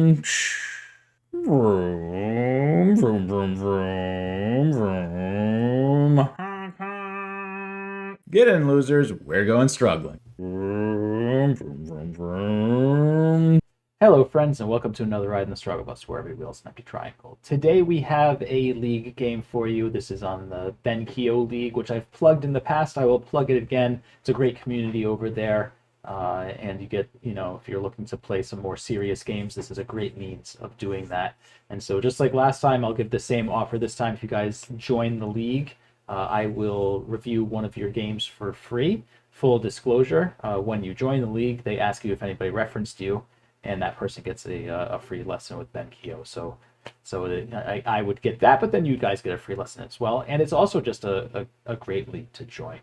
Vroom, vroom, vroom, vroom, vroom. Get in, losers. We're going struggling. Vroom, vroom, vroom, vroom. Hello, friends, and welcome to another Ride in the Struggle Bus, where every wheel's an empty triangle. Today we have a league game for you. This is on the Ben Keogh League, which I've plugged in the past. I will plug it again. It's a great community over there. And you get, if you're looking to play some more serious games, this is a great means of doing that. And so just like last time, I'll give the same offer this time. If you guys join the league, I will review one of your games for free. Full disclosure, when you join the league, they ask you if anybody referenced you, and that person gets a free lesson with Ben Keogh. So I would get that, but then you guys get a free lesson as well. And it's also just a great league to join.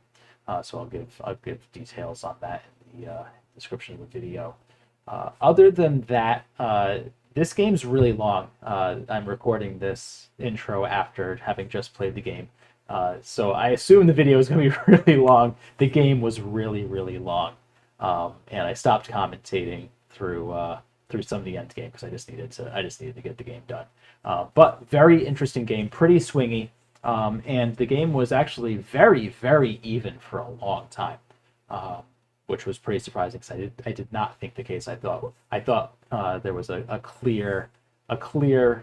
So I'll give details on that in the description of the video. Other than that, this game's really long. I'm recording this intro after having just played the game. So I assume the video is going to be really long. The game was really, really long. And I stopped commentating through some of the end game because I just needed to get the game done. But very interesting game, pretty swingy. And the game was actually very, very even for a long time, which was pretty surprising because I did not think the case. I thought there was a clear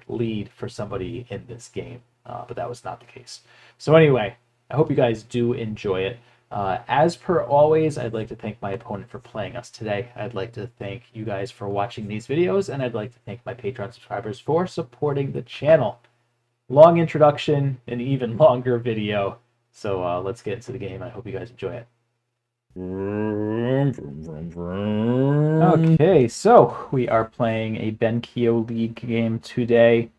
lead for somebody in this game, but that was not the case. So anyway, I hope you guys do enjoy it. As per always, I'd like to thank my opponent for playing us today. I'd like to thank you guys for watching these videos, and I'd like to thank my Patreon subscribers for supporting the channel. Long introduction, an even longer video. So let's get into the game. I hope you guys enjoy it. Okay, so we are playing a Ben Keogh League game today.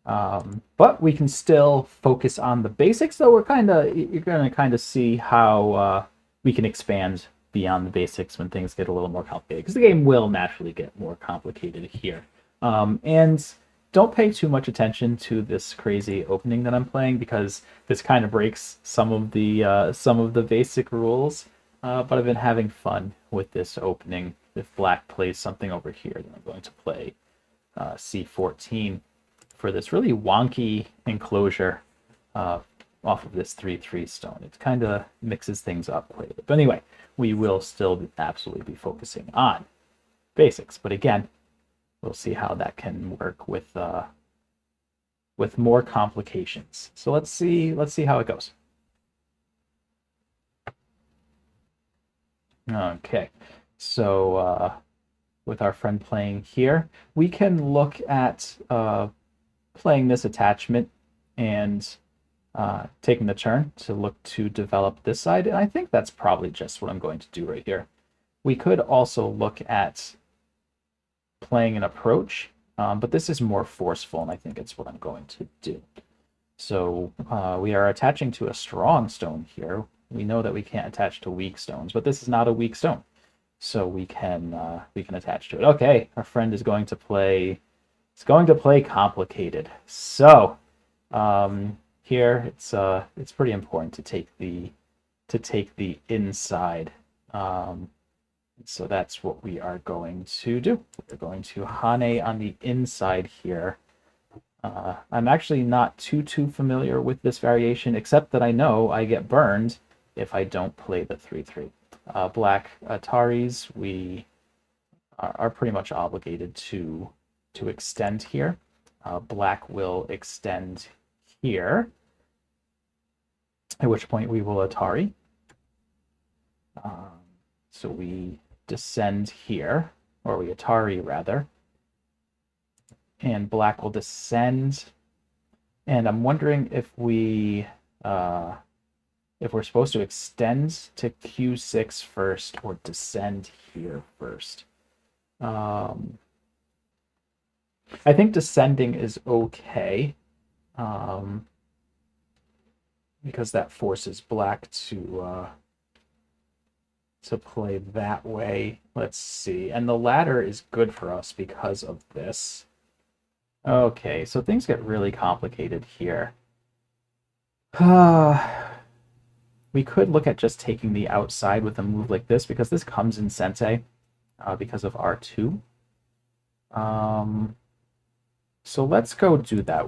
But we can still focus on the basics, though you're gonna kind of see how we can expand beyond the basics when things get a little more complicated, because the game will naturally get more complicated here. And don't pay too much attention to this crazy opening that I'm playing, because this kind of breaks some of the basic rules. But I've been having fun with this opening. If black plays something over here, then I'm going to play c14 for this really wonky enclosure off of this 3/3 stone. It kind of mixes things up quite a bit. But anyway, we will still absolutely be focusing on basics. But again, we'll see how that can work with more complications. So let's see how it goes. Okay, so with our friend playing here, we can look at playing this attachment and taking the turn to look to develop this side. And I think that's probably just what I'm going to do right here. We could also look at playing an approach, but this is more forceful, and I think it's what I'm going to do. So we are attaching to a strong stone here. We know that we can't attach to weak stones, but this is not a weak stone, so we can attach to it. Okay, our friend is going to play. It's going to play complicated. So here it's pretty important to take the inside. So that's what we are going to do. We're going to Hane on the inside here. I'm actually not too familiar with this variation, except that I know I get burned if I don't play the 3/3. Black Ataris, we are pretty much obligated to extend here. Black will extend here, at which point we will Atari. So we descend here, or we Atari rather, and black will descend. And I'm wondering if we're supposed to extend to Q6 first or descend here first. I think descending is okay, because that forces black to play that way. Let's see. And the ladder is good for us because of this. Okay, so things get really complicated here. We could look at just taking the outside with a move like this, because this comes in Sente because of R2. So let's go do that.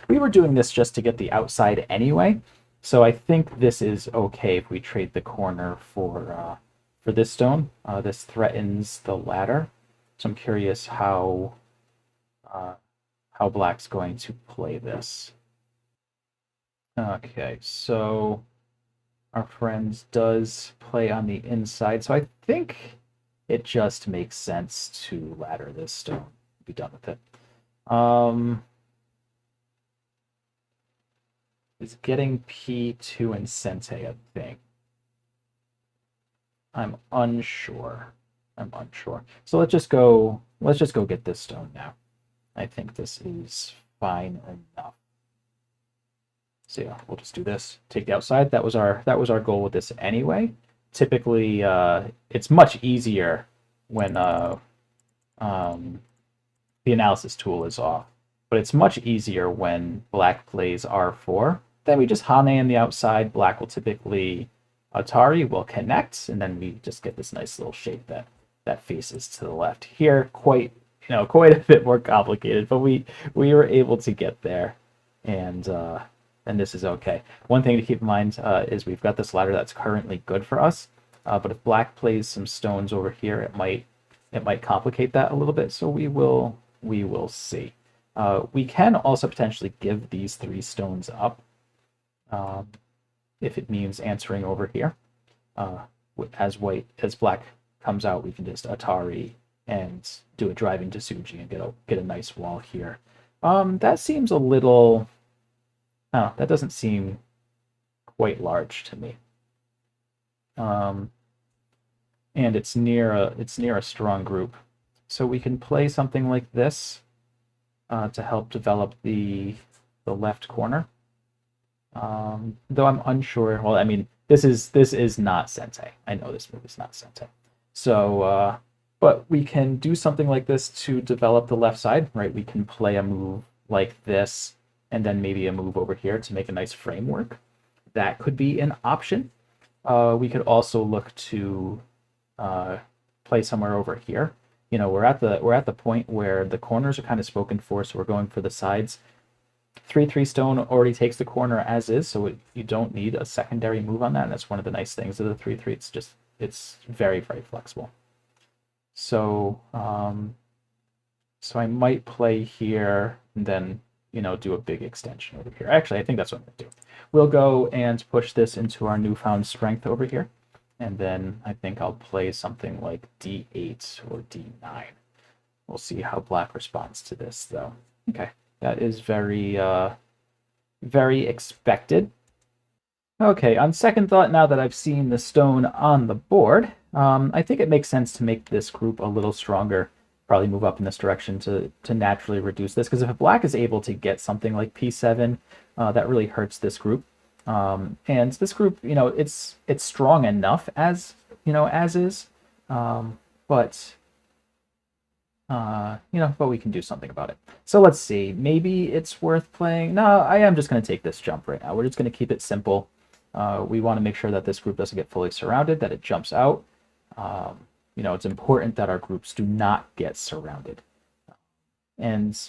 We were doing this just to get the outside anyway. So I think this is okay if we trade the corner for this stone. This threatens the ladder. So I'm curious uh, how black's going to play this. Okay, so our friend does play on the inside. So I think it just makes sense to ladder this stone. Be done with it. Is getting P2 and Sente a thing? I'm unsure. So let's just go get this stone now. I think this is fine enough. So yeah, we'll just do this. Take the outside. That was our goal with this anyway. Typically, it's much easier when the analysis tool is off, but it's much easier when black plays R4. Then we just Hane on the outside. Black will typically Atari will connect, and then we just get this nice little shape that faces to the left. Here, quite a bit more complicated, but we were able to get there, and this is okay. One thing to keep in mind is we've got this ladder that's currently good for us, but if black plays some stones over here, it might complicate that a little bit. So we will see. We can also potentially give these 3 stones up if it means answering over here. As black comes out, we can just Atari and do a driving to Suji and get a nice wall here. That seems a little. That doesn't seem quite large to me. And it's near a strong group, so we can play something like this to help develop the left corner. Though I'm unsure. Well, I mean, this is not Sente. I know this move is not Sente. So, but we can do something like this to develop the left side, right? We can play a move like this, and then maybe a move over here to make a nice framework. That could be an option. We could also look to play somewhere over here. We're at the point where the corners are kind of spoken for, so we're going for the sides. 3/3 stone already takes the corner as is, so you don't need a secondary move on that. And that's one of the nice things of the 3/3. It's very, very flexible. So so I might play here and then do a big extension over here. Actually, I think that's what I'm gonna do. We'll go and push this into our newfound strength over here. And then I think I'll play something like D8 or D9. We'll see how black responds to this, though. Okay, that is very, very expected. Okay, on second thought, now that I've seen the stone on the board, I think it makes sense to make this group a little stronger. Probably move up in this direction to naturally reduce this, because if black is able to get something like P7, that really hurts this group. And this group, it's strong enough as is, but we can do something about it. So let's see. Maybe it's worth playing. No, I am just going to take this jump right now. We're just going to keep it simple. We want to make sure that this group doesn't get fully surrounded, that it jumps out. It's important that our groups do not get surrounded. And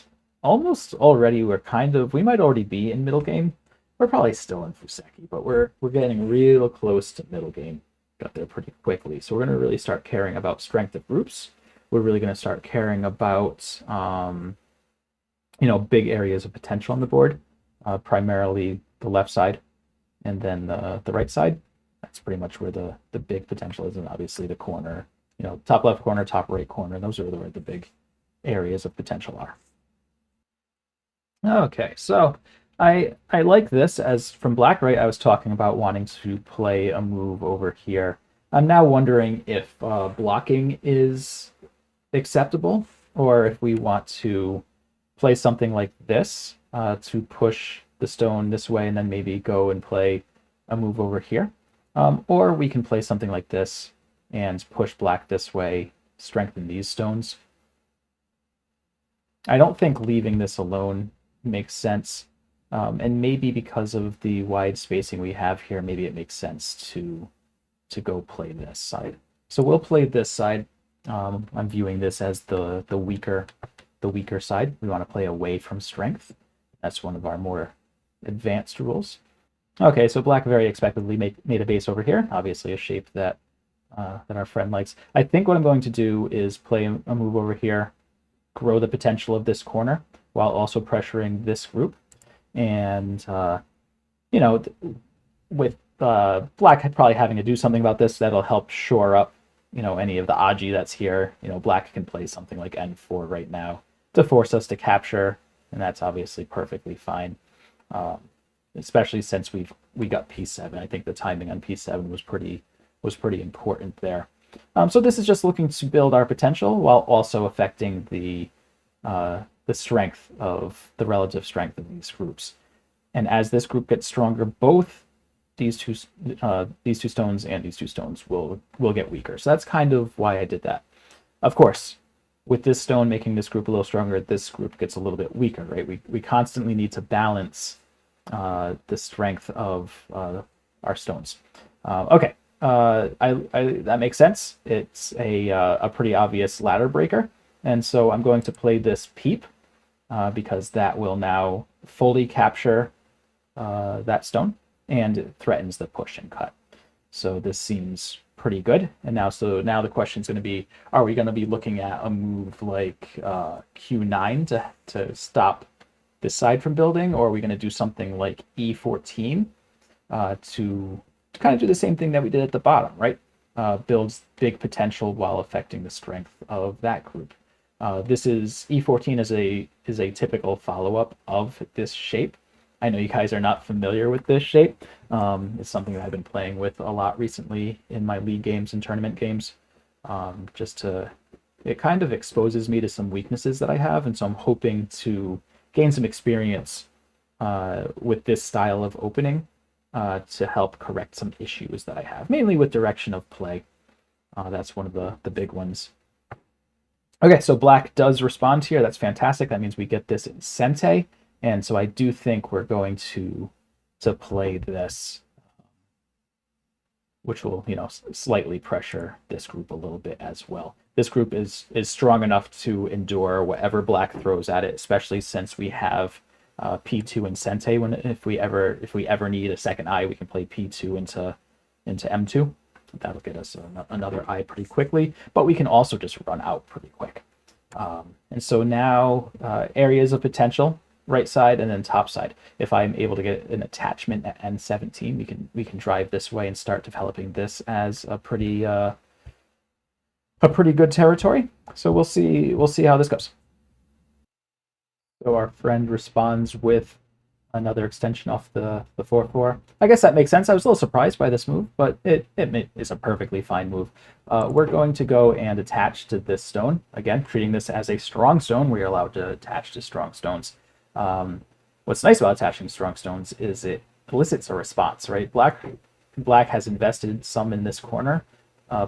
almost already we might already be in middle game. We're probably still in Fuseki, but we're getting real close to middle game. Got there pretty quickly. So we're going to really start caring about strength of groups. We're really going to start caring about big areas of potential on the board, primarily the left side and then the right side. That's pretty much where the big potential is, and obviously the corner, top left corner, top right corner. Those are where the big areas of potential are. Okay, so I like this. As from black, right, I was talking about wanting to play a move over here. I'm now wondering if blocking is acceptable, or if we want to play something like this to push the stone this way and then maybe go and play a move over here. Or we can play something like this and push black this way, strengthen these stones. I don't think leaving this alone makes sense. And maybe because of the wide spacing we have here, maybe it makes sense to go play this side. So we'll play this side. I'm viewing this as the weaker the weaker side. We want to play away from strength. That's one of our more advanced rules. Okay, so black very expectedly made a base over here. Obviously a shape that that our friend likes. I think what I'm going to do is play a move over here, grow the potential of this corner while also pressuring this group. And, you know, with black probably having to do something about this, that'll help shore up, you know, any of the Aji that's here. You know, black can play something like N4 right now to force us to capture, and that's obviously perfectly fine. Especially since we got P7. I think the timing on P7 was pretty important there. So this is just looking to build our potential while also affecting the strength of the relative strength of these groups. And as this group gets stronger, both these two stones and these two stones will get weaker. So that's kind of why I did that. Of course, with this stone making this group a little stronger, this group gets a little bit weaker, right? We constantly need to balance the strength of our stones. Okay, that makes sense. It's a pretty obvious ladder breaker, and so I'm going to play this peep because that will now fully capture that stone, and it threatens the push and cut. So this seems pretty good. And now the question is going to be, are we going to be looking at a move like Q9 to stop this side from building, or are we going to do something like E14 to kind of do the same thing that we did at the bottom, right? Builds big potential while affecting the strength of that group. This is E14 is a typical follow-up of this shape. I know you guys are not familiar with this shape. It's something that I've been playing with a lot recently in my league games and tournament games. It kind of exposes me to some weaknesses that I have, and so I'm hoping to gain some experience with this style of opening to help correct some issues that I have, mainly with direction of play. That's one of the big ones. Okay, so black does respond here. That's fantastic. That means we get this in Sente, and so I do think we're going to play this, which will, you know, slightly pressure this group a little bit as well. This group is strong enough to endure whatever black throws at it, especially since we have P2 and Sente. If we ever need a second eye, we can play P2 into M2. That'll get us another eye pretty quickly, but we can also just run out pretty quick. And so now areas of potential, right side and then top side. If I'm able to get an attachment at N17, we can drive this way and start developing this as a pretty good territory. So we'll see how this goes. So our friend responds with another extension off the 4/4. I guess that makes sense. I was a little surprised by this move, but it is a perfectly fine move. We're going to go and attach to this stone. Again, treating this as a strong stone. We are allowed to attach to strong stones. What's nice about attaching strong stones is it elicits a response, right? Black has invested some in this corner.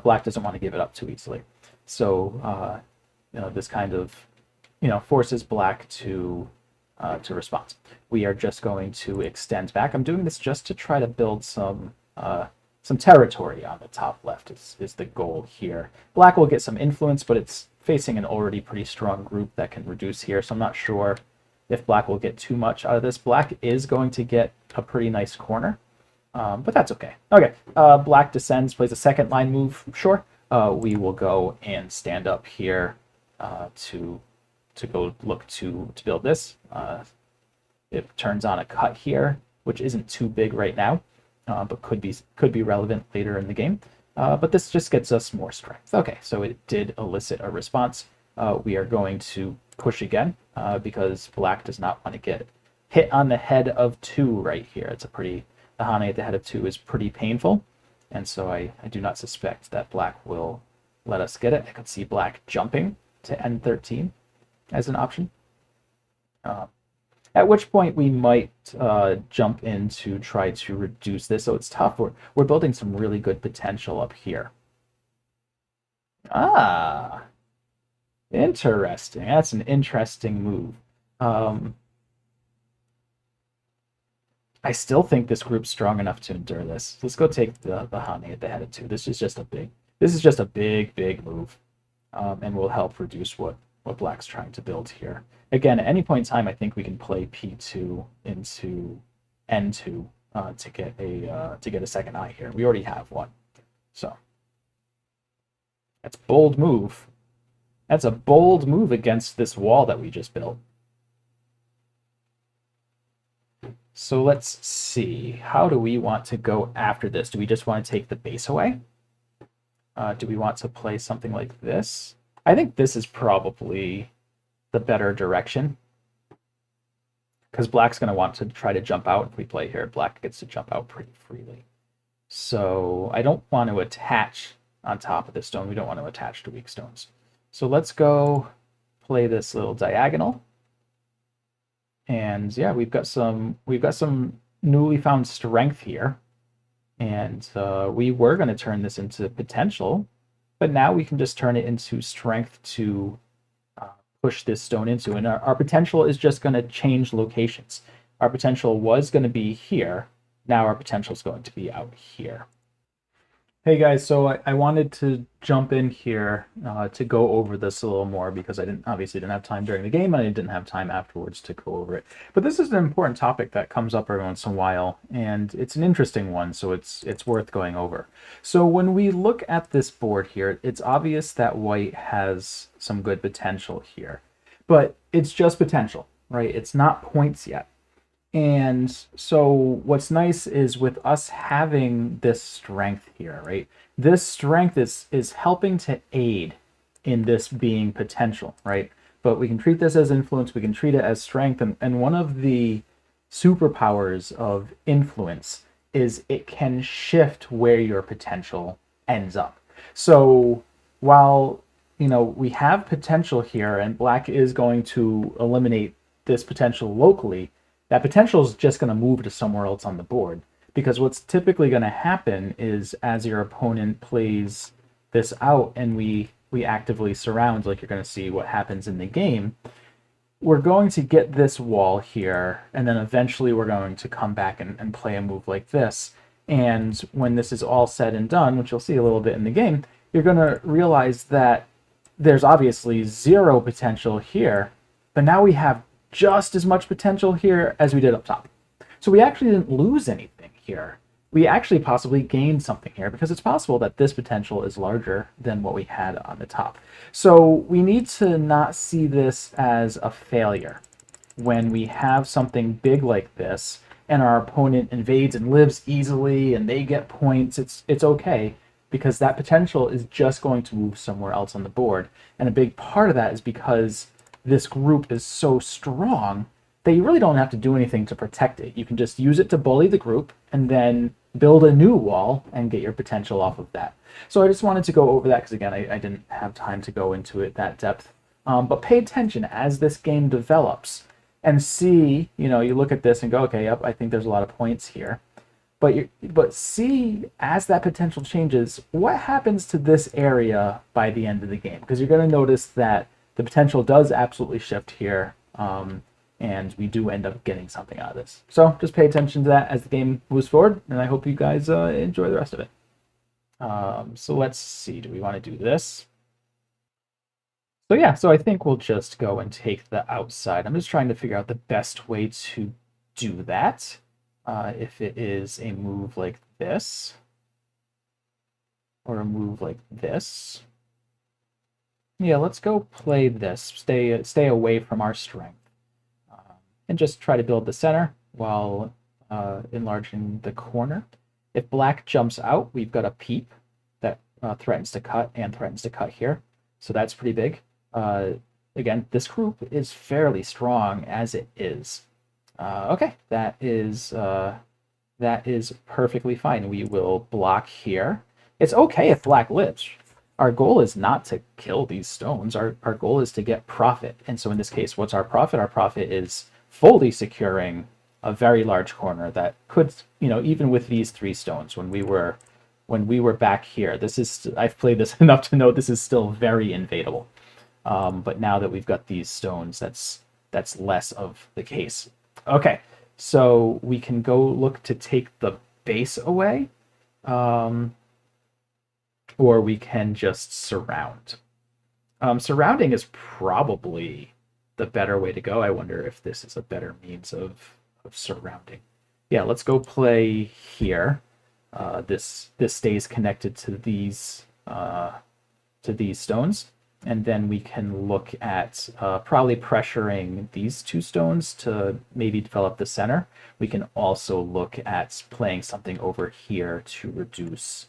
Black doesn't want to give it up too easily. So you know, this kind of, you know, forces black to respond. We are just going to extend back. I'm doing this just to try to build some territory on the top left is the goal here. Black will get some influence, but it's facing an already pretty strong group that can reduce here, so I'm not sure if black will get too much out of this. Black is going to get a pretty nice corner, but that's okay. Okay, black descends, plays a second line move, sure. We will go and stand up here to go look to build this. It turns on a cut here, which isn't too big right now, but could be relevant later in the game. But this just gets us more strength. Okay, so it did elicit a response. We are going to push again because black does not want to get hit on the head of 2 right here. It's the Hane at the head of 2 is pretty painful, and so I do not suspect that black will let us get it. I could see black jumping to N13 as an option. At which point we might jump in to try to reduce this. So it's tough. We're building some really good potential up here. Ah, interesting. That's an interesting move. I still think this group's strong enough to endure this. Let's go take the Hane at the head of 2. This is just a big move, and will help reduce what what Black's trying to build here. Again, at any point in time, I think we can play P2 into N2 to get a second eye here. We already have one, so that's a bold move. That's a bold move against this wall that we just built. So let's see. How do we want to go after this? Do we just want to take the base away? Do we want to play something like this? I think this is probably the better direction, because Black's going to want to try to jump out. If we play here, Black gets to jump out pretty freely. So I don't want to attach on top of this stone. We don't want to attach to weak stones. So let's go play this little diagonal. And yeah, we've got some newly found strength here. And we were going to turn this into potential, but now we can just turn it into strength to push this stone into. And our potential is just going to change locations. Our potential was going to be here. Now our potential is going to be out here. Hey guys, so I wanted to jump in here to go over this a little more, because I obviously didn't have time during the game, and I didn't have time afterwards to go over it. But this is an important topic that comes up every once in a while, and it's an interesting one, so it's worth going over. So when we look at this board here, it's obvious that white has some good potential here, but it's just potential, right? It's not points yet. And so what's nice is with us having this strength here, right? This strength is helping to aid in this being potential, right? But we can treat this as influence, we can treat it as strength, and one of the superpowers of influence is it can shift where your potential ends up. So while, you know, we have potential here and Black is going to eliminate this potential locally, that potential is just going to move to somewhere else on the board. Because what's typically going to happen is, as your opponent plays this out and we actively surround, like you're going to see what happens in the game, we're going to get this wall here, and then eventually we're going to come back and play a move like this. And when this is all said and done, which you'll see a little bit in the game, you're going to realize that there's obviously zero potential here, but now we have just as much potential here as we did up top. So we actually didn't lose anything here. We actually possibly gained something here, because it's possible that this potential is larger than what we had on the top. So we need to not see this as a failure when we have something big like this and our opponent invades and lives easily and they get points. It's okay, because that potential is just going to move somewhere else on the board. And a big part of that is because this group is so strong that you really don't have to do anything to protect it. You can just use it to bully the group and then build a new wall and get your potential off of that. So I just wanted to go over that, because again, I didn't have time to go into it that depth. But pay attention as this game develops and see, you know, you look at this and go, okay, yep, I think there's a lot of points here. But see, as that potential changes, what happens to this area by the end of the game? Because you're going to notice that the potential does absolutely shift here, and we do end up getting something out of this. So just pay attention to that as the game moves forward, and I hope you guys enjoy the rest of it. So let's see, do we want to do this? So yeah, so I think we'll just go and take the outside. I'm just trying to figure out the best way to do that. If it is a move like this, or a move like this. Yeah, let's go play this. Stay away from our strength. And just try to build the center while enlarging the corner. If Black jumps out, we've got a peep that threatens to cut and threatens to cut here. So that's pretty big. Again, this group is fairly strong as it is. Okay, that is perfectly fine. We will block here. It's okay if Black lives. Our goal is not to kill these stones. Our goal is to get profit. And so in this case, what's our profit? Our profit is fully securing a very large corner that could, you know, even with these 3 stones, when we were back here, I've played this enough to know this is still very invadable. But now that we've got these stones, that's less of the case. Okay, so we can go look to take the base away. Or we can just surround. Surrounding is probably the better way to go. I wonder if this is a better means of surrounding. Yeah, let's go play here. This stays connected to these stones, and then we can look at probably pressuring these two stones to maybe develop the center. We can also look at playing something over here to reduce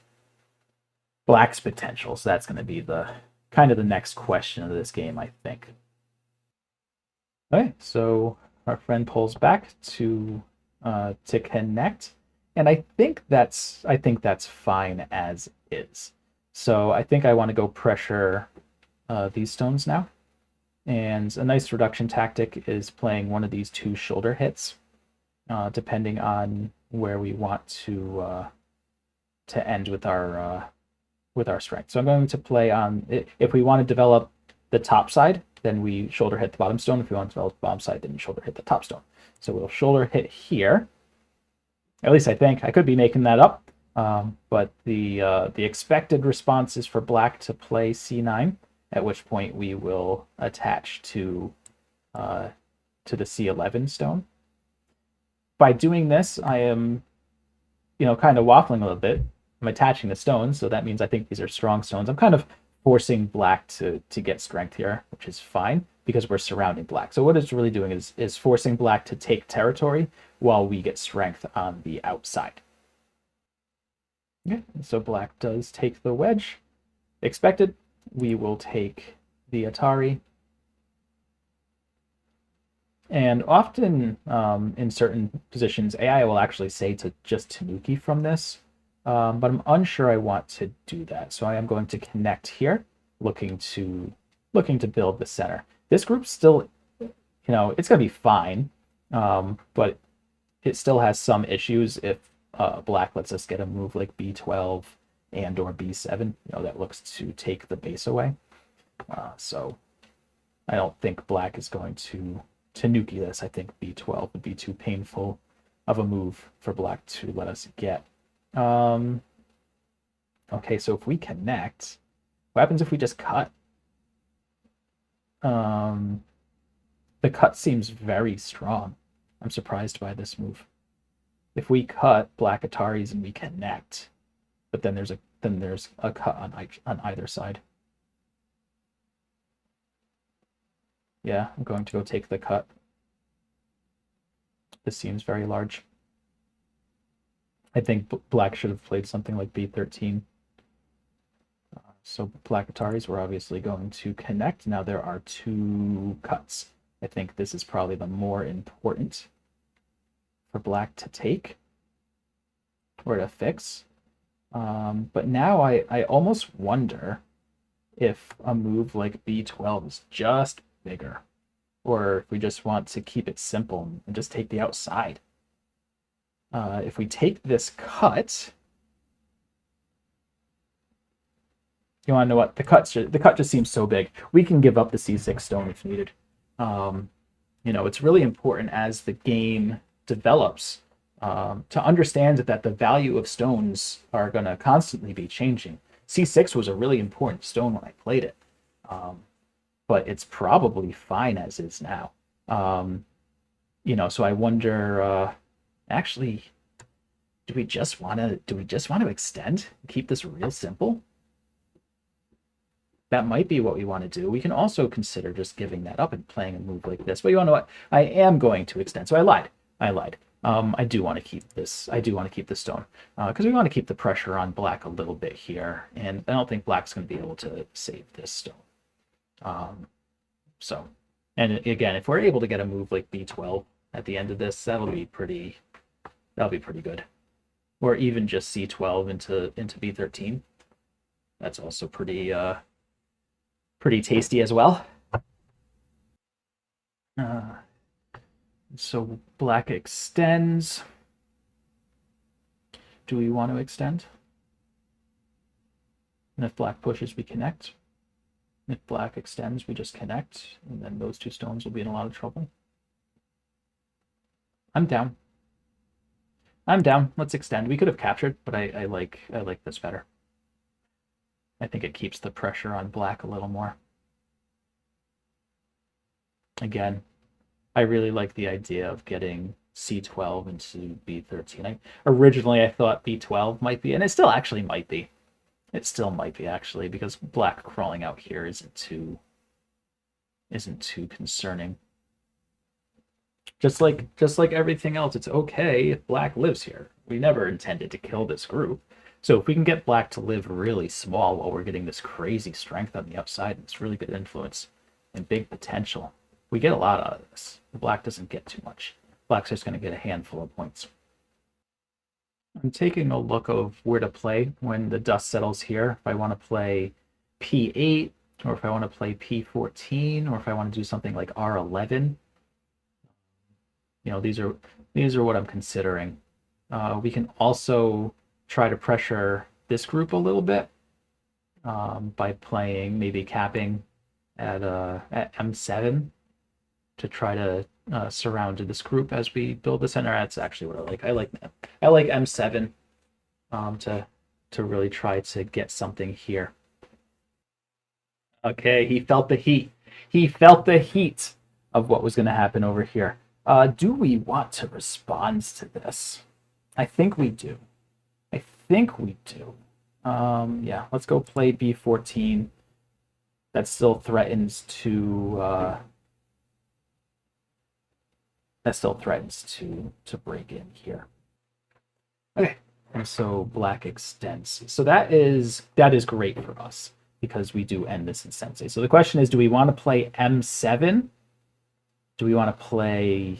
black's potential. So that's going to be the kind of the next question of this game, I think. Okay, so our friend pulls back to connect, and I think that's fine as is. So I think I want to go pressure these stones now. And a nice reduction tactic is playing one of these two shoulder hits, depending on where we want to end with our strength. So I'm going to play on, if we want to develop the top side, then we shoulder hit the bottom stone. If we want to develop the bottom side, then we shoulder hit the top stone. So we'll shoulder hit here. At least I think. I could be making that up. But the expected response is for black to play c9, at which point we will attach to the c11 stone. By doing this, I am, kind of waffling a little bit. I'm attaching the stones, so that means I think these are strong stones. I'm kind of forcing black to get strength here, which is fine because we're surrounding black. So what it's really doing is forcing black to take territory while we get strength on the outside. Okay, so black does take the wedge. Expected. We will take the Atari. And often in certain positions, AI will actually say to just Tanuki from this, but I'm unsure I want to do that. So I am going to connect here, looking to build the center. This group's still, it's going to be fine, but it still has some issues if black lets us get a move like b12 and or b7, that looks to take the base away. So I don't think black is going to Tanuki this. I think b12 would be too painful of a move for black to let us get. Okay, so if we connect, what happens if we just cut? The cut seems very strong. I'm surprised by this move. If we cut black Ataris and we connect, but then there's a cut on either side. Yeah, I'm going to go take the cut. This seems very large. I think black should have played something like b13. So black Ataris were obviously going to connect. Now there are two cuts. I think this is probably the more important for black to take or to fix. But now I almost wonder if a move like b12 is just bigger, or if we just want to keep it simple and just take the outside. If we take this cut, you want to know what? The cut just seems so big. We can give up the c6 stone if needed. It's really important as the game develops to understand that the value of stones are going to constantly be changing. c6 was a really important stone when I played it, but it's probably fine as is now. So I wonder. Actually, do we just want to extend and keep this real simple? That might be what we want to do. We can also consider just giving that up and playing a move like this. But you want to know what? I am going to extend. So I lied. I do want to keep this. I do want to keep the stone because we want to keep the pressure on black a little bit here, and I don't think black's going to be able to save this stone. And again, if we're able to get a move like b12 at the end of this, that'll be pretty good. Or even just c12 into b13. That's also pretty tasty as well. So black extends. Do we want to extend? And if black pushes, we connect. If black extends, we just connect, and then those two stones will be in a lot of trouble. I'm down. Let's extend. We could have captured, but I like this better. I think it keeps the pressure on black a little more. Again, I really like the idea of getting C12 into B13. Originally I thought B12 might be, and it still actually might be. It still might be actually, because black crawling out here isn't too concerning. Just like everything else, it's okay if black lives here. We never intended to kill this group. So if we can get black to live really small while we're getting this crazy strength on the upside and this really good influence and big potential, we get a lot out of this. Black doesn't get too much. Black's just going to get a handful of points. I'm taking a look of where to play when the dust settles here. If I want to play P8, or if I want to play P14, or if I want to do something like R11. These are what I'm considering. We can also try to pressure this group a little bit by playing, maybe capping at M7 to try to surround this group as we build the center. That's actually what I like. I like M7 to really try to get something here. Okay, he felt the heat. He felt the heat of what was going to happen over here. Do we want to respond to this? I think we do. I think we do. Yeah, let's go play B14. That still threatens to break in here. Okay, and so black extends. So that is great for us because we do end this in Sensei. So the question is, do we want to play M7? Do we want to play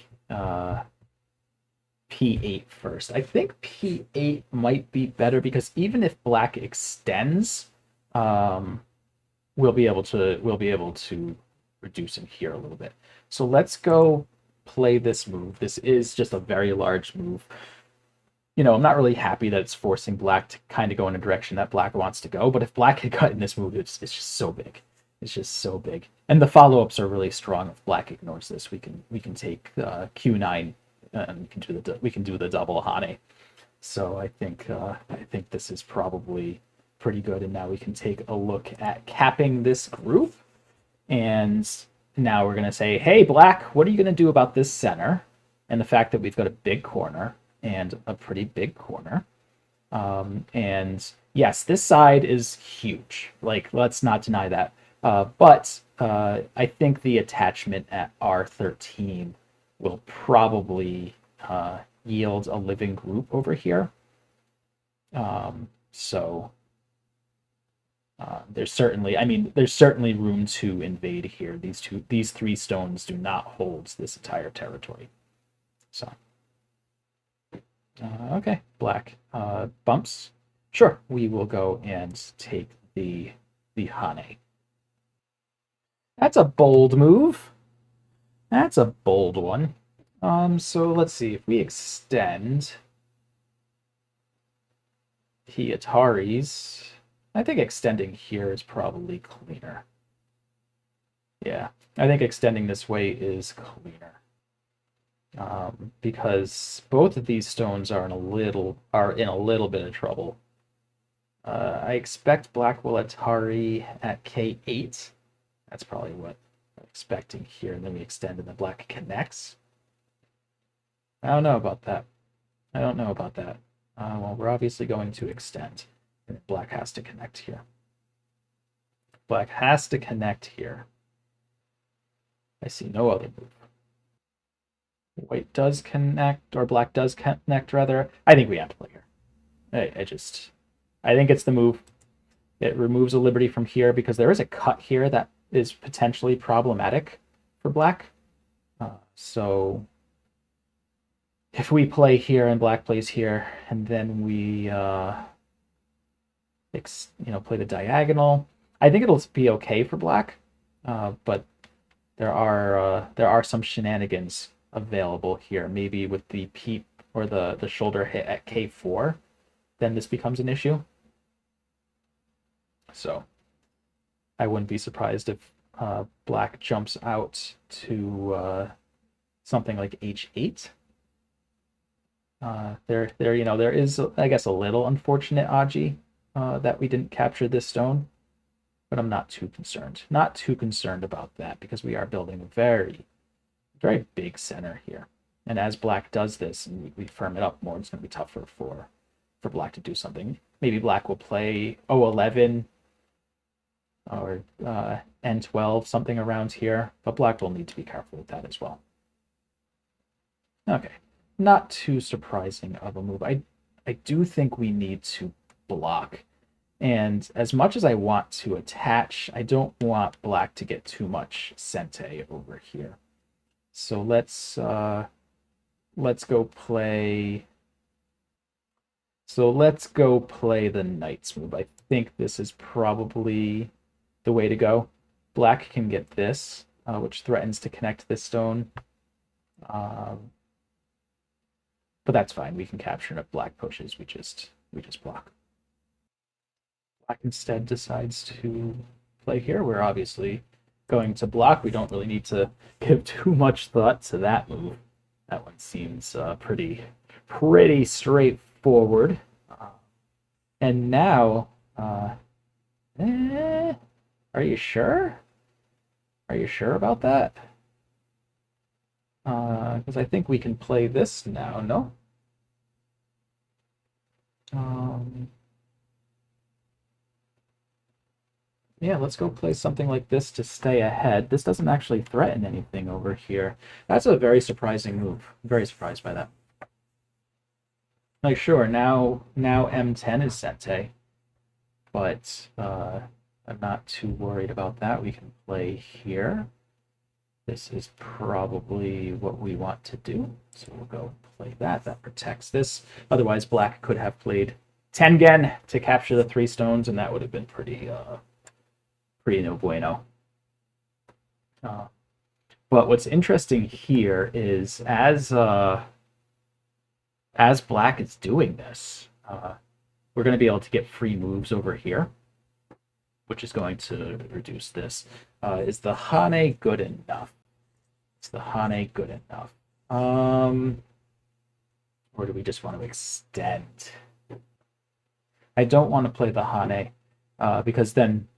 P8 first? I think P8 might be better because even if black extends, we'll be able to reduce him here a little bit. So let's go play this move. This is just a very large move. I'm not really happy that it's forcing black to kind of go in a direction that black wants to go, but if black had gotten this move, it's just so big. It's just so big. And the follow-ups are really strong. If black ignores this, we can take Q9 and we can do the double Hane. So I think this is probably pretty good. And now we can take a look at capping this group. And now we're gonna say, hey black, what are you gonna do about this center? And the fact that we've got a big corner and a pretty big corner. And yes, this side is huge. Like, let's not deny that. But I think the attachment at R13 will probably yield a living group over here. So there's certainly room to invade here. These three stones do not hold this entire territory. So okay, black bumps. Sure, we will go and take the Hane. That's a bold move. That's a bold one. So let's see, if we extend the Ataris, I think extending here is probably cleaner. Yeah, I think extending this way is cleaner. Because both of these stones are in a little bit of trouble. I expect black will Atari at K8. That's probably what I'm expecting here. And then we extend and the black connects. I don't know about that. Well, we're obviously going to extend. And black has to connect here. Black has to connect here. I see no other move. White does connect, or black does connect, rather. I think we have to play here. I think it's the move. It removes a liberty from here because there is a cut here that is potentially problematic for black. So if we play here and black plays here, and then we play the diagonal, I think it'll be okay for black. But there are some shenanigans available here. Maybe with the peep or the shoulder hit at K4, then this becomes an issue. So I wouldn't be surprised if black jumps out to something like H8. There is, I guess, a little unfortunate Aji that we didn't capture this stone. but I'm not too concerned. Not too concerned about that because we are building a very, very big center here. And as black does this and we firm it up more, it's going to be tougher for black to do something. Maybe black will play O11 or N12, something around here, but black will need to be careful with that as well. Okay, not too surprising of a move. I do think we need to block. And as much as I want to attach, I don't want black to get too much sente over here. So let's go play. So let's go play the knight's move. I think this is probably the way to go. Black can get this, which threatens to connect this stone. But that's fine. We can capture it if black pushes. We just block. Black instead decides to play here. We're obviously going to block. We don't really need to give too much thought to that move. That one seems pretty straightforward. And now, are you sure? Are you sure about that? Because I think we can play this now, no? Yeah, let's go play something like this to stay ahead. This doesn't actually threaten anything over here. That's a very surprising move. I'm very surprised by that. Like, sure, now M10 is sente, but I'm not too worried about that. We can play here. This is probably what we want to do. So we'll go play that. That protects this. Otherwise, black could have played Tengen to capture the 3 stones, and that would have been pretty no bueno. But what's interesting here is as black is doing this, we're going to be able to get free moves over here, which is going to reduce this. Is the Hane good enough? Is the Hane good enough? Or do we just want to extend? I don't want to play the Hane because then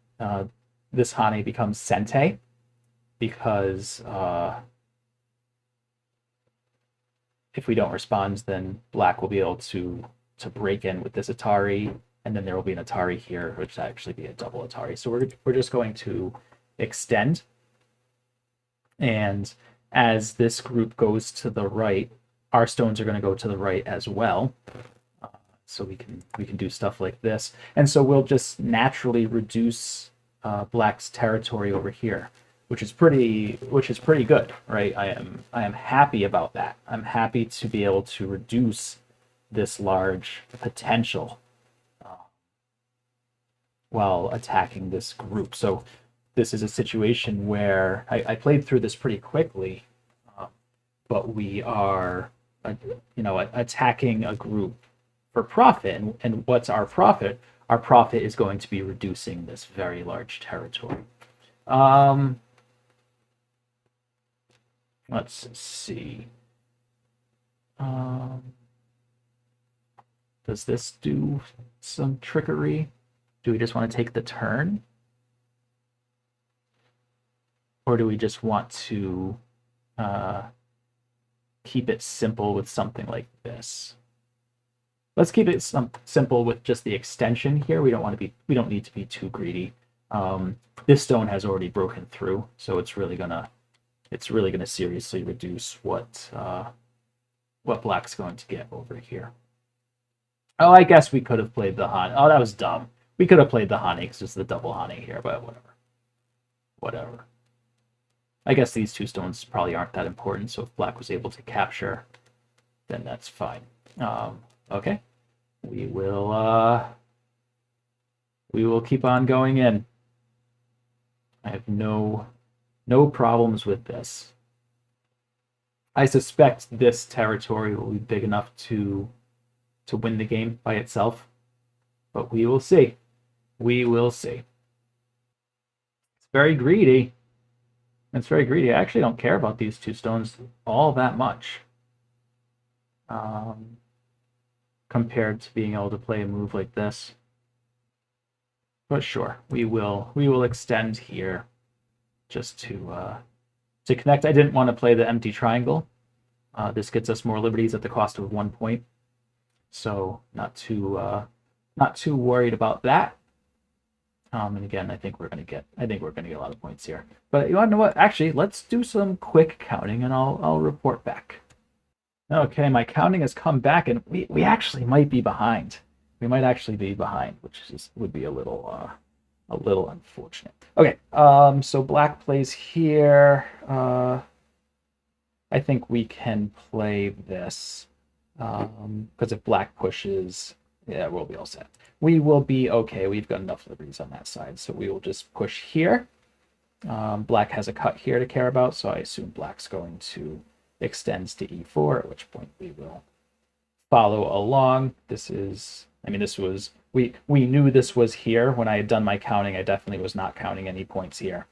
this Hane becomes sente because if we don't respond, then black will be able to break in with this Atari, and then there will be an Atari here, which will actually be a double Atari. So we're just going to extend, and as this group goes to the right, our stones are going to go to the right as well. So we can do stuff like this, and so we'll just naturally reduce black's territory over here, which is pretty good, right? I am happy about that. I'm happy to be able to reduce this large potential while attacking this group. So this is a situation where I played through this pretty quickly, but we are attacking a group for profit, and what's our profit? Our profit is going to be reducing this very large territory. Let's see. Does this do some trickery? Do we just want to take the turn? Or do we just want to keep it simple with something like this? Let's keep it simple with just the extension here. We don't need to be too greedy. This stone has already broken through, so it's really gonna seriously reduce what black's going to get over here. Oh, I guess we could have played the Hane. Oh, that was dumb. We could have played the Hane because it's the double Hane here, but whatever. I guess these 2 stones probably aren't that important, so if black was able to capture, then that's fine. Okay. We will keep on going in. I have no problems with this. I suspect this territory will be big enough to win the game by itself, but we will see. We will see. It's very greedy. It's very greedy. I actually don't care about these 2 stones all that much. Compared to being able to play a move like this. But sure, we will extend here just to connect. I didn't want to play the empty triangle. This gets us more liberties at the cost of 1 point, so not too worried about that. And again, I think we're gonna get a lot of points here. But you want to know what? Actually, let's do some quick counting, and I'll report back. Okay, my counting has come back, and we actually might be behind. We might actually be behind, which would be a little unfortunate. Okay, so black plays here. I think we can play this because if black pushes, yeah, we'll be all set. We will be okay. We've got enough liberties on that side, so we will just push here. Black has a cut here to care about, so I assume black's going to extend to e4, at which point we will follow along. This was we knew this was here when I had done my counting. I definitely was not counting any points here.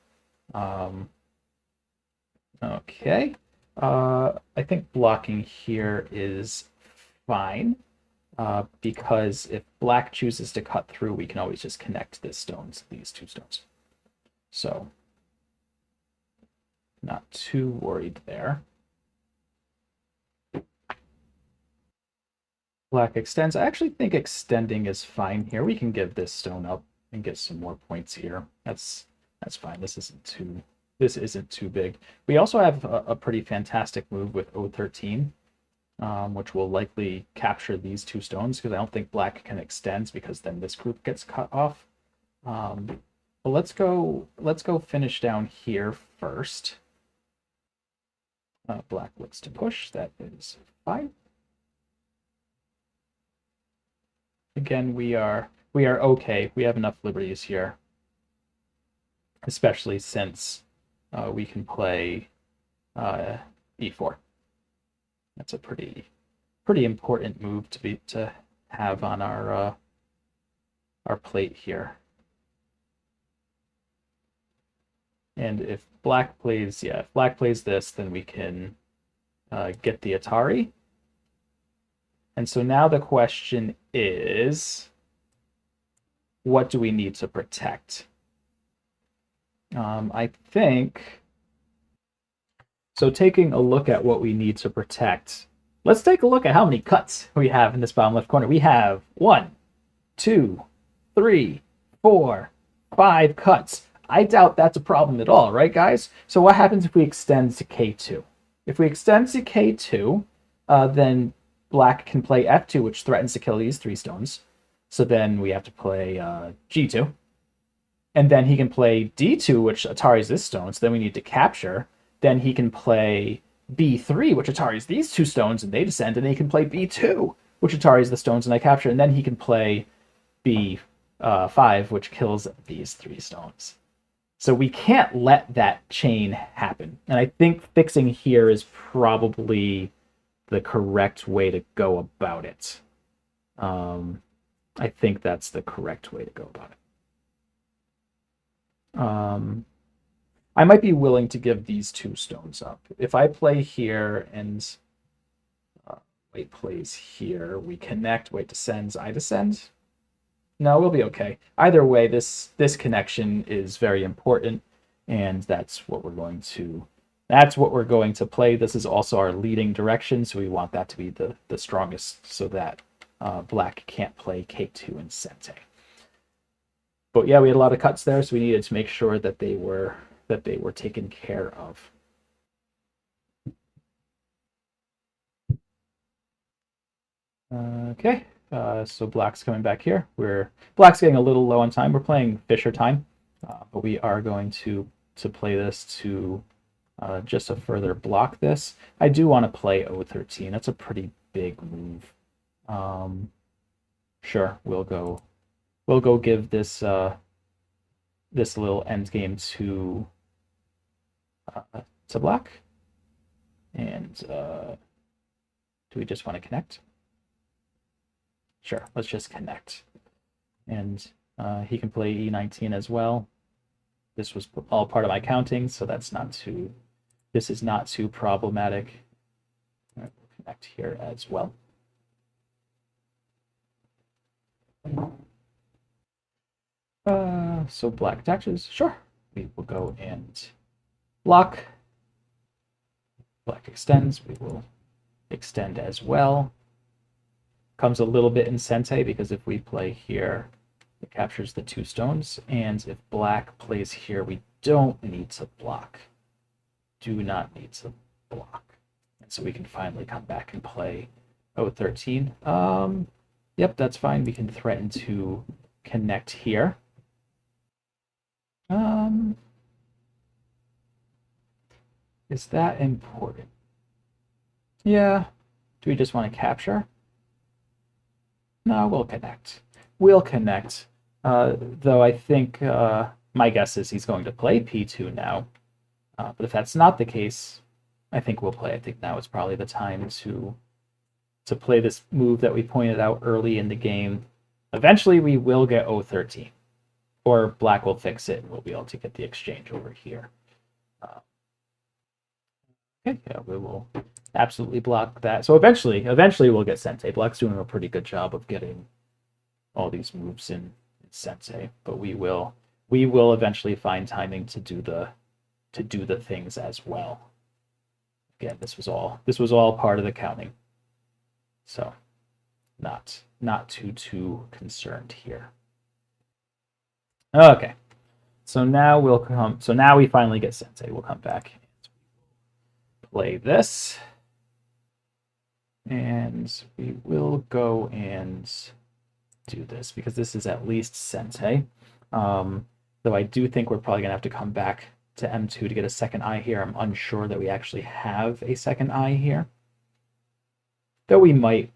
Okay. I think blocking here is fine, because if black chooses to cut through, we can always just connect these two stones. So, not too worried there. Black extends. I actually think extending is fine here. We can give this stone up and get some more points here. That's fine. This isn't too big. We also have a pretty fantastic move with O13, which will likely capture these two stones because I don't think black can extend because then this group gets cut off. But let's go finish down here first. Black looks to push. That is fine. Again, we are okay. We have enough liberties here, especially since we can play e4. That's a pretty important move to have on our plate here. And if black plays this, then we can get the Atari. And so now the question is, what do we need to protect? I think, so taking a look at what we need to protect, let's take a look at how many cuts we have in this bottom left corner. We have 1, 2, 3, 4, 5 cuts. I doubt that's a problem at all, right, guys? So what happens if we extend to K2? If we extend to K2, then black can play F2, which threatens to kill these 3 stones. So then we have to play G2. And then he can play D2, which Ataris this stone. So then we need to capture. Then he can play B3, which Ataris these 2 stones, and they descend. And then he can play B2, which Ataris the stones, and I capture. And then he can play B5, which kills these 3 stones. So we can't let that chain happen. And I think fixing here is probably the correct way to go about it. I think that's the correct way to go about it. I might be willing to give these 2 stones up. If I play here and white plays here, we connect, white descends, I descend. No, we'll be okay. Either way, this connection is very important, and that's what we're going to play. This is also our leading direction, so we want that to be the strongest so that black can't play K2 and Sente. But yeah, we had a lot of cuts there, so we needed to make sure that they were taken care of. Okay, so black's coming back here. Black's getting a little low on time. We're playing Fisher time, but we are going to play this to just to further block this. I do want to play O13. That's a pretty big move. Sure, we'll go give this this little end game to black. And do we just want to connect? Sure, let's just connect. And he can play E19 as well. This was all part of my counting, so this is not too problematic. All right, we'll connect here as well. So black attaches. Sure. We will go and block. Black extends. We will extend as well. Comes a little bit in Sente because if we play here, it captures the 2 stones. And if black plays here, we don't need to block. Do not need to block. And so we can finally come back and play 013. Yep, that's fine. We can threaten to connect here. Is that important? Yeah. Do we just want to capture? No, we'll connect. We'll connect. Though I think my guess is he's going to play P2 now. But if that's not the case, I think we'll play. I think now is probably the time to play this move that we pointed out early in the game. Eventually, we will get 013. Or black will fix it, and we'll be able to get the exchange over here. Okay, yeah, we will absolutely block that. So eventually we'll get Sente. Black's doing a pretty good job of getting all these moves in Sente, but we will eventually find timing to do the things as well. Again, this was all part of the counting. So not too concerned here. Okay. So now we finally get Sente. We'll come back and play this. And we will go and do this because this is at least Sente. Though I do think we're probably gonna have to come back to M2 to get a second eye here. I'm unsure that we actually have a second eye here. Though we might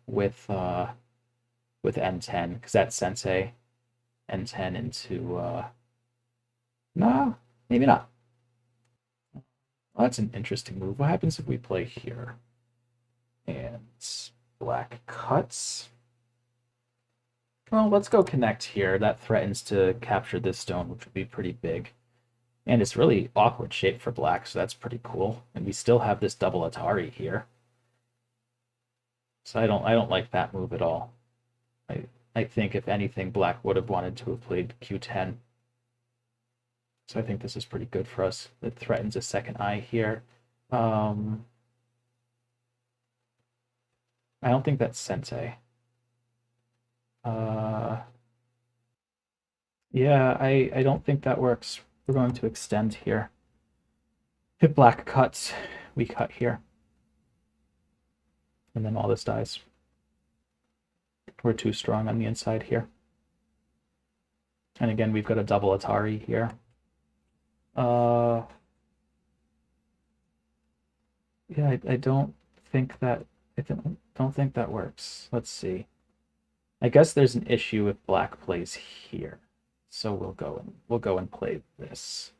with N10, because that's Sente. N10 into no, maybe not. Well, that's an interesting move. What happens if we play here? And black cuts. Well, let's go connect here. That threatens to capture this stone, which would be pretty big. And it's really awkward shape for black, so that's pretty cool. And we still have this double Atari here. So I don't like that move at all. I think if anything, black would have wanted to have played Q10. So I think this is pretty good for us. It threatens a second eye here. I don't think that's Sente. Yeah, I don't think that works. We're going to extend here. If black cuts, we cut here. And then all this dies. We're too strong on the inside here. And again, we've got a double Atari here. Yeah, I don't think that don't think that works. Let's see. I guess there's an issue if black plays here. So we'll go and play this.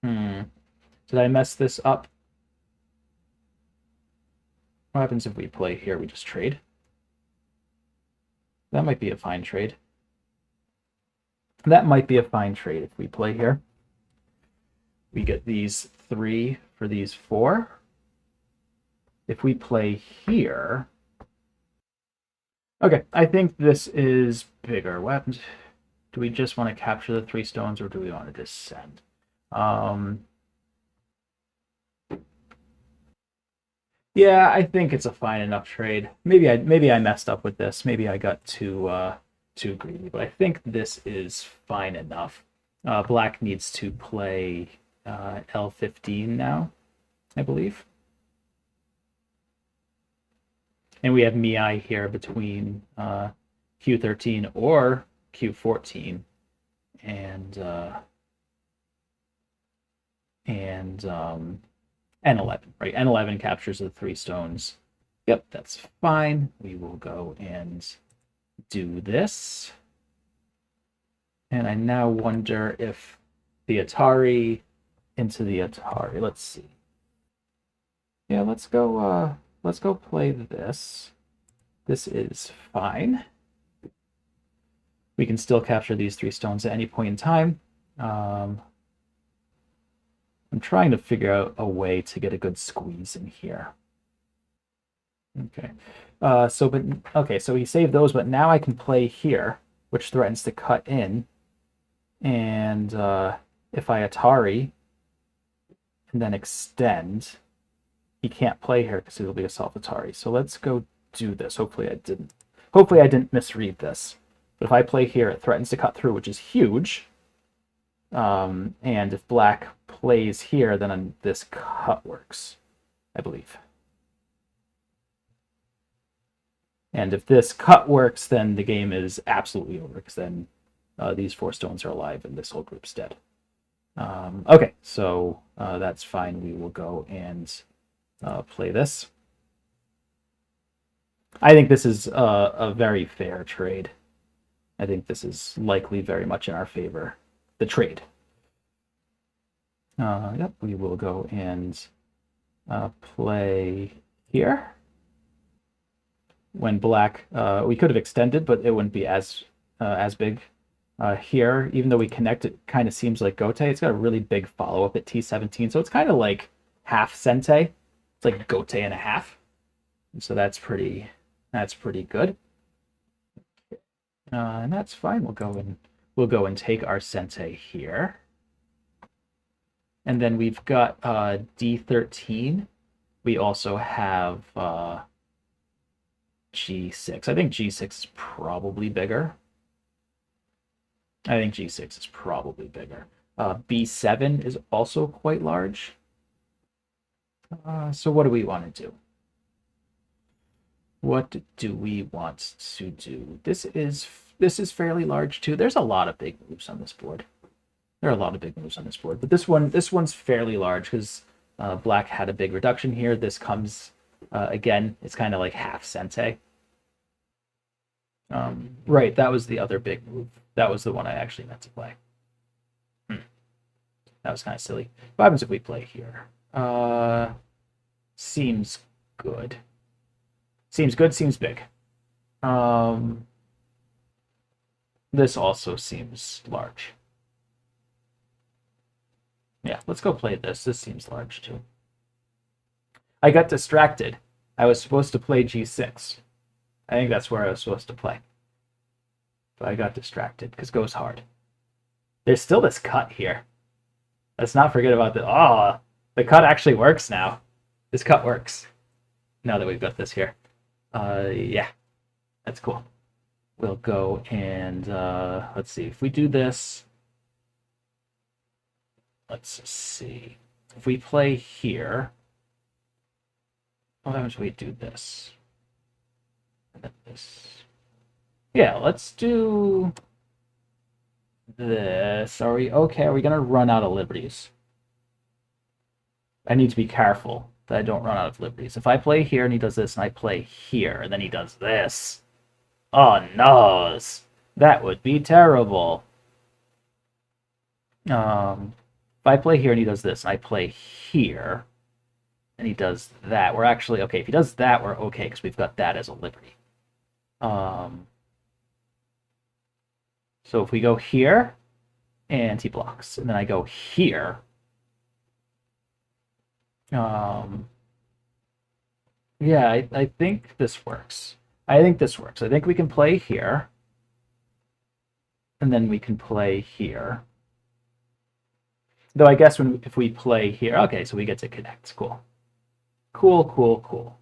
Did I mess this up? What happens if we play here? We just trade? That might be a fine trade. That might be a fine trade if we play here. We get these 3 for these 4. If we play here... Okay, I think this is bigger. What happens? Do we just want to capture the 3 stones, or do we want to descend? Yeah, I think it's a fine enough trade. Maybe I messed up with this. Maybe I got too greedy, but I think this is fine enough. Black needs to play L15 now, I believe. And we have Miai here between Q13 or Q14 and N11, right? N11 captures the 3 stones. Yep, that's fine. We will go and do this. And I now wonder if the Atari into the Atari. Let's see. Yeah, let's go play this. This is fine. We can still capture these 3 stones at any point in time. I'm trying to figure out a way to get a good squeeze in here. Okay. So he saved those, but now I can play here. which threatens to cut in. And if I Atari and then extend, he can't play here because it'll be a self Atari. So let's go do this. Hopefully I didn't misread this. But if I play here, it threatens to cut through, which is huge. And if black plays here, then this cut works, I believe. And if this cut works, then the game is absolutely over, because then these 4 stones are alive and this whole group's dead. Okay, so that's fine. We will go and play this. I think this is a very fair trade. I think this is likely very much in our favor, the trade. Yep, we will go and play here. When black, we could have extended, but it wouldn't be as big. Here, even though we connect, it kind of seems like Gote. It's got a really big follow-up at T17, so it's kind of like half Sente. It's like Gote and a half. So that's pretty good. And that's fine. We'll go and take our Sente here. And then we've got D13. We also have G6. I think G6 is probably bigger. B7 is also quite large. So what do we want to do? What do we want to do? This is fairly large too. There's a lot of big moves on this board. But this one's fairly large because black had a big reduction here. This comes again. It's kind of like half Sente. Right, that was the other big move. That was the one I actually meant to play. That was kind of silly. What happens if we play here? Seems good. Seems big. This also seems large. Yeah, let's go play this. This seems large too. I got distracted. I was supposed to play G6. I think that's where I was supposed to play. But I got distracted because goes hard. There's still this cut here. Let's not forget about the... Oh, the cut actually works now. This cut works. Now that we've got this here. Yeah. That's cool. We'll go and... let's see. If we do this... Let's see. If we play here... What happens if we do this? And then this... Yeah, let's do this. Are we okay? Are we going to run out of liberties? I need to be careful that I don't run out of liberties. If I play here and he does this, and I play here, and then he does this. Oh, no. That would be terrible. If I play here and he does this, and I play here, and he does that, we're actually okay. If he does that, we're okay, because we've got that as a liberty. So if we go here, and he blocks, and then I go here, yeah, I think this works. I think we can play here, and then we can play here. Though I guess if we play here, okay, so we get to connect. Cool. Cool.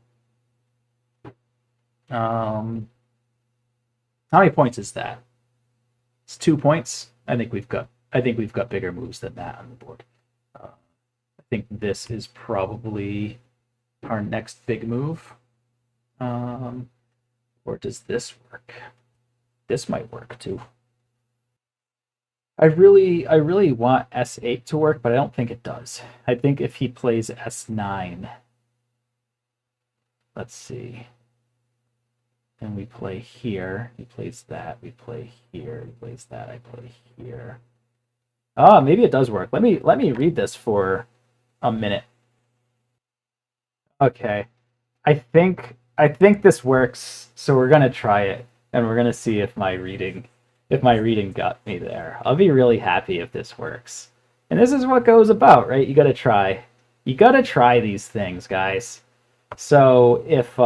How many points is that? It's 2 points. I think we've got bigger moves than that on the board. I think this is probably our next big move. Or does this work? This might work too. I really want S8 to work, but I don't think it does. I think if he plays S9, let's see. And we play here. He plays that. We play here. He plays that. I play here. Oh, maybe it does work. Let me read this for a minute. Okay. I think this works, so we're gonna try it, and we're gonna see if my reading got me there. I'll be really happy if this works. And this is what goes about, right? You gotta try. You gotta try these things, guys. So if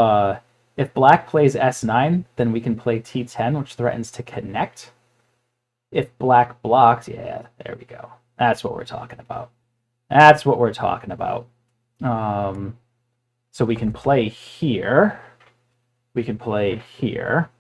If black plays S9, then we can play T10, which threatens to connect. If black blocks, yeah, there we go. That's what we're talking about. That's what we're talking about. So we can play here. We can play here.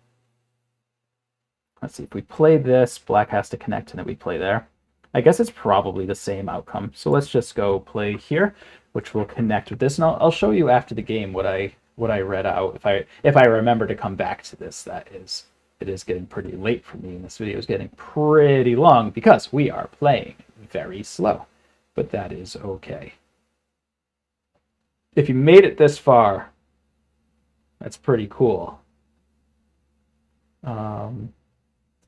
Let's see, if we play this, black has to connect and then we play there. I guess it's probably the same outcome. So let's just go play here, which will connect with this. And I'll show you after the game what I read out. If I remember to come back to this, that is, it is getting pretty late for me, and this video is getting pretty long because we are playing very slow. But that is okay. If you made it this far, that's pretty cool.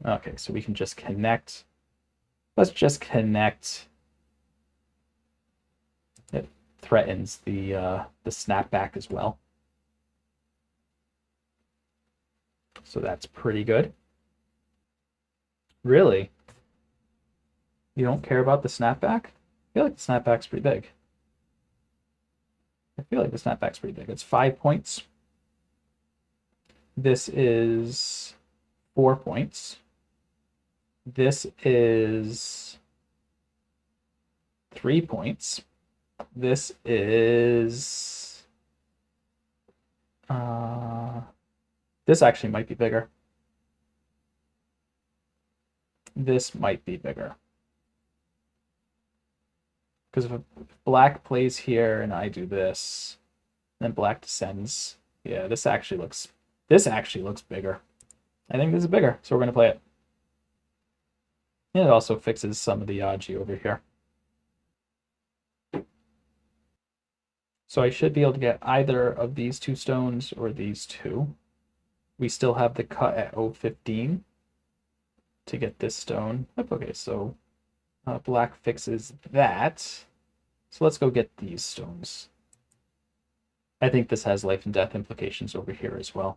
Okay, so we can just connect. Let's just connect. It threatens the snapback as well. So that's pretty good. Really? You don't care about the snapback? I feel like the snapback's pretty big. It's 5 points. This is 4 points. This is 3 points. This is... this actually might be bigger. This might be bigger. Because if black plays here and I do this, then black descends. Yeah, this actually looks bigger. I think this is bigger, so we're going to play it. And it also fixes some of the Yaji over here. So I should be able to get either of these two stones or these two. We still have the cut at 0.15 to get this stone. Okay, so black fixes that. So let's go get these stones. I think this has life and death implications over here as well.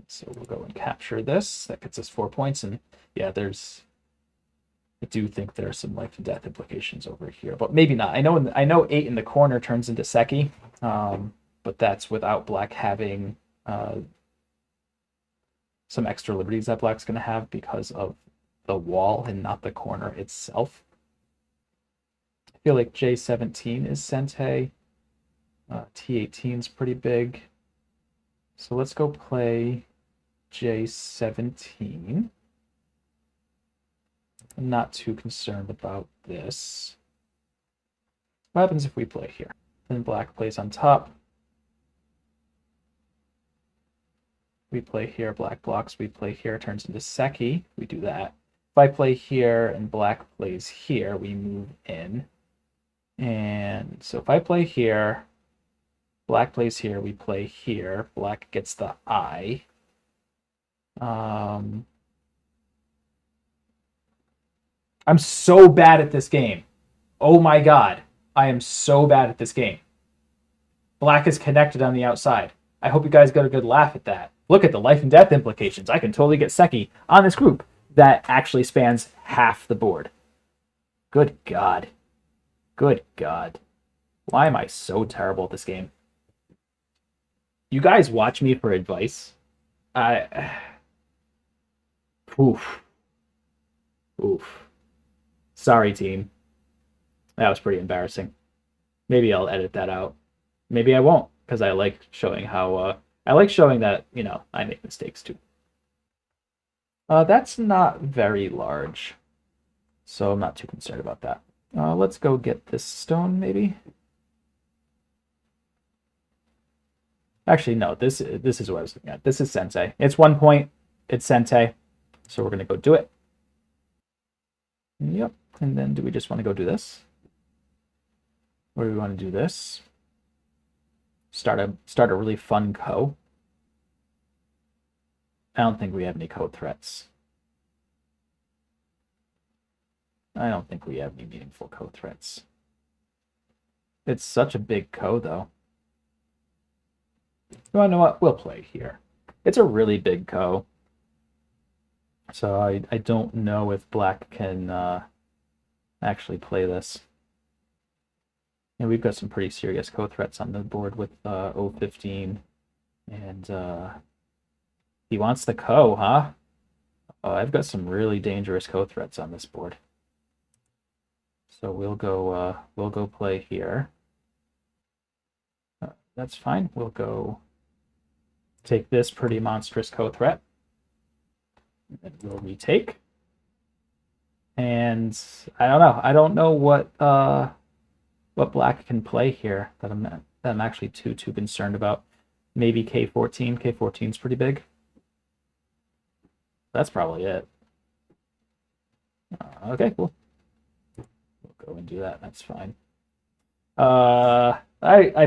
So we'll go and capture this. That gets us 4 points. And yeah, I do think there are some life and death implications over here, but maybe not. I know 8 in the corner turns into Seki, but that's without black having some extra liberties that black's going to have because of the wall and not the corner itself. I feel like J17 is Sente. T18 is pretty big. So let's go play J17. I'm not too concerned about this. What happens if we play here? Then black plays on top. We play here, black blocks. We play here, turns into Seki. We do that. If I play here and black plays here, we move in. And so if I play here, black plays here, we play here. Black gets the I. I'm so bad at this game. Oh my god. I am so bad at this game. Black is connected on the outside. I hope you guys got a good laugh at that. Look at the life and death implications. I can totally get Seki on this group that actually spans half the board. Good god. Good god. Why am I so terrible at this game? You guys watch me for advice. Oof. Sorry, team. That was pretty embarrassing. Maybe I'll edit that out. Maybe I won't, because I like showing how I like showing that, you know, I make mistakes too. That's not very large, so I'm not too concerned about that. Let's go get this stone, maybe. Actually, no, this is what I was looking at. This is Sensei. It's 1 point. It's Sensei. So we're going to go do it. Yep. And then do we just want to go do this? Or do we want to do this? Start a really fun co. I don't think we have any code threats. I don't think we have any meaningful code threats. It's such a big co, though. You know what? We'll play here. It's a really big co. So I don't know if black can actually play this. And we've got some pretty serious co-threats on the board with 015 And he wants the co, huh? I've got some really dangerous co threats on this board. So we'll go play here. That's fine. We'll go take this pretty monstrous co threat. And we'll retake. And I don't know. I don't know what black can play here that I'm actually too concerned about. Maybe K14. K14 is pretty big. That's probably it. Okay, cool. We'll go and do that. That's fine. I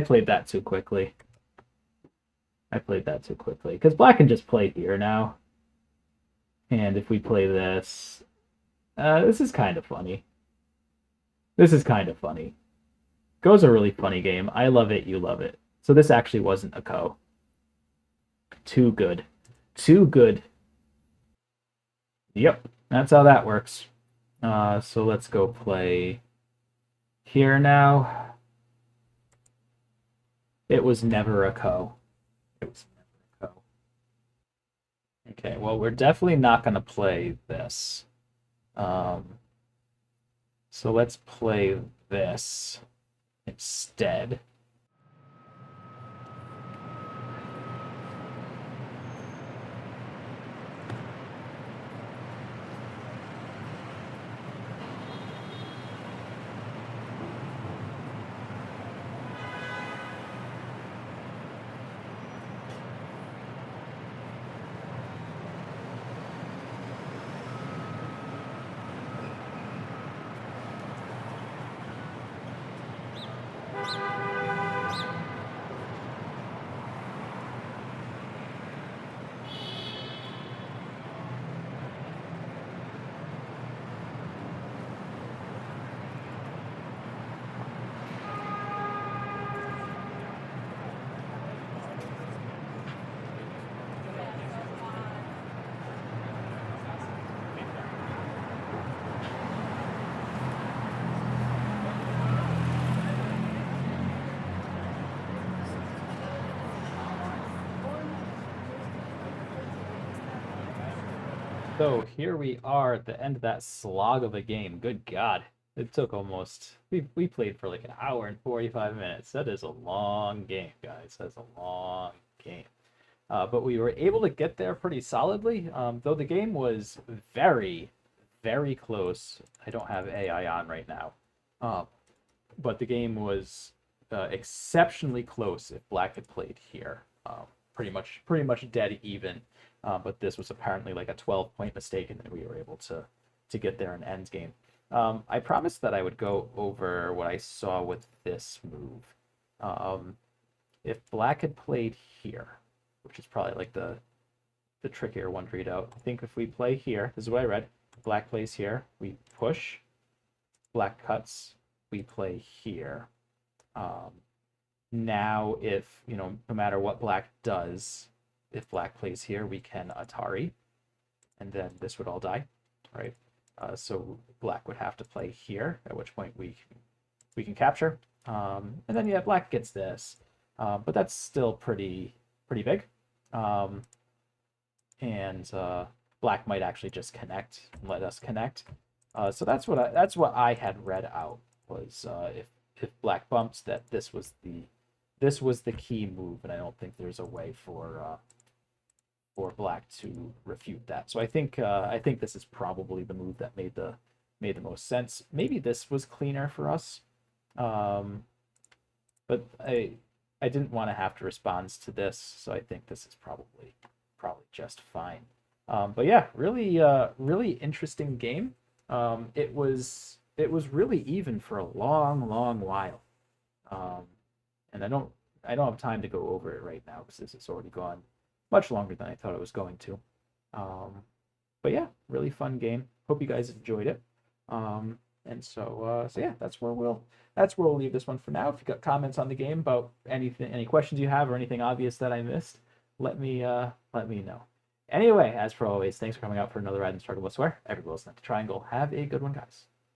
played that too quickly. Because black can just play here now. And if we play this, this is kind of funny. Go's a really funny game. I love it. You love it. So this actually wasn't a co. Too good. Yep, that's how that works. So let's go play here now. It was never a co. Okay, well, we're definitely not going to play this. So let's play this instead. So here we are at the end of that slog of a game. Good God. It took almost, we played for like an hour and 45 minutes. That is a long game, guys. That's a long game. But we were able to get there pretty solidly, though the game was very, very close. I don't have AI on right now. But the game was exceptionally close if Black had played here. Pretty much dead even. But this was apparently like a 12-point mistake, and then we were able to get there in end game. I promised that I would go over what I saw with this move. If Black had played here, which is probably like the trickier one to read out. I think if we play here, this is what I read. Black plays here, we push. Black cuts, we play here. Now, if, no matter what Black does, if Black plays here, we can Atari, and then this would all die, right? So Black would have to play here, at which point we can capture. And then, yeah, Black gets this. But that's still pretty big. And Black might actually just connect and let us connect. So that's what I had read out, was if Black bumps, that this was the key move, and I don't think there's a way for Black to refute that. So I think this is probably the move that made the most sense. Maybe this was cleaner for us, but I didn't want to have to respond to this, so I think this is probably just fine. But yeah, really interesting game. It was really even for a long while, and I don't have time to go over it right now because this has already gone much longer than I thought it was going to. But yeah, really fun game. Hope you guys enjoyed it. And so yeah, that's where we'll leave this one for now. If you got comments on the game about anything, any questions you have, or anything obvious that I missed, let me know. Anyway, as for always, thanks for coming out for another Ride and Struggle with Swear. Every will is not a triangle. Have a good one, guys.